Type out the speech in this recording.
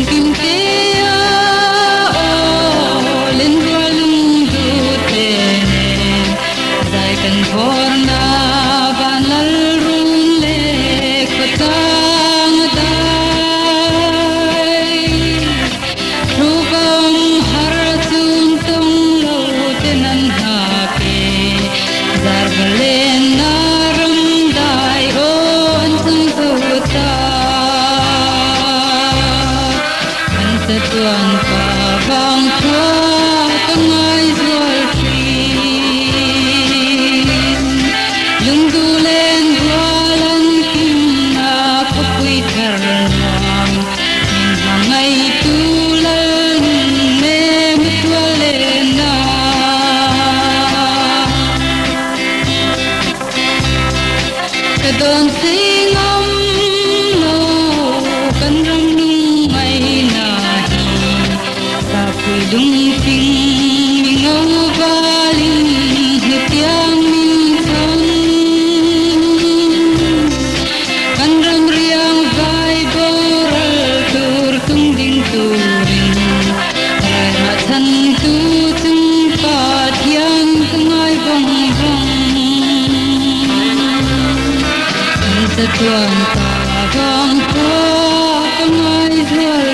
kim te o lên qua lung du te dai kan thor na ban lal run le khatang dai rubam har tun tum lo tenan ha pe zar balen naram dai o an sung tu ta tuan pa bang kha tangai zual trin lung du len walan kim na kapui thar lam min mangai tu lan me mutwale na kadon singam lo kan ram nung mai na dung phình ngâu valing hetiang min thon kan ram riang vai boral tur tung ding turing rai ha than tu tung pa thiang tangai bong bong sa tuan ta bang ko tangai zual